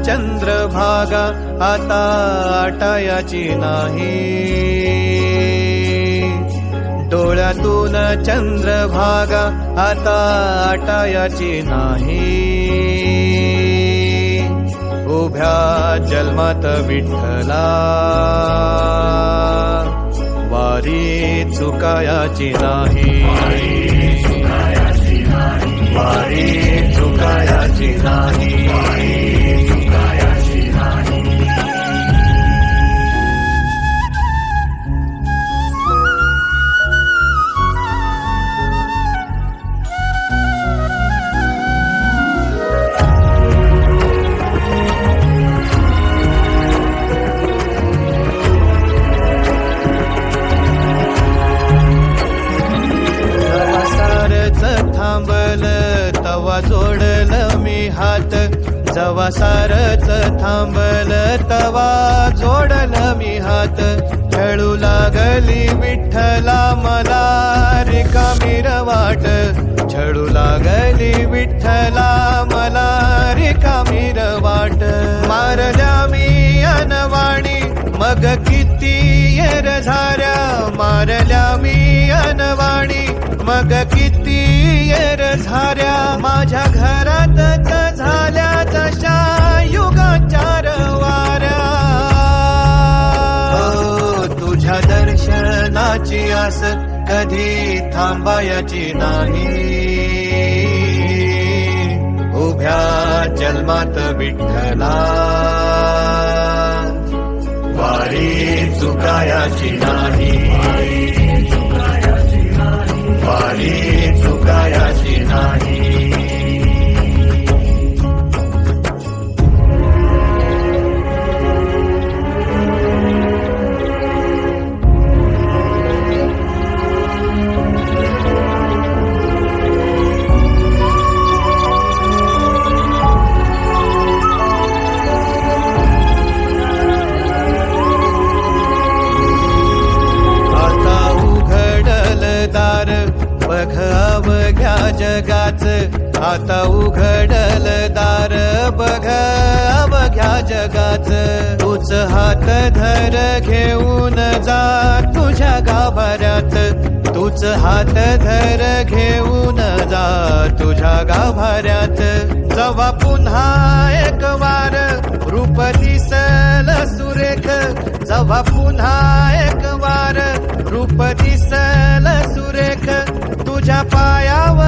चंद्रभागा आता आटायाची नाही, डोळ्यातून चंद्रभागा आता आटायाची नाही. उभ्या जन्मात विठ्ठला वारी चुकायाची नाही, वारी चुकायाची नाही. थांबल तवा जोडल मी हात, जवा सारच थांबल तवा जोडल मी हात. खेळू लागली विठ्ठला मला रिकामी वाट, छळू लागली विठ्ठला मला रिकामी वाट. मारल्या मी अनवाणी मग किती येर झाऱ्या, मारल्या मी अनवाणी मग किती येर झाऱ्या. माझ्या घरातच झाल्या जशा युगाचार वाऱ्या. तुझ्या दर्शनाची आस कधी थांबायची नाही, उभ्या जन्मात विठ्ठला वारी चुकायाची नाही, वारी चुकायाची नाही. बघ अवघ्या जगाच, आता उघडल दार बघ अवघ्या जगाच. तूच हात धर घेऊन जा तुझ्या गाभाऱ्यात, तूच हात धर घेऊन जा तुझ्या गाभाऱ्यात. जवा पुन्हा एक वार रूप दिसल सुरेख, जवा पुन्हा एक वार रूप दिसल सुरेख. तुझ्या पायावर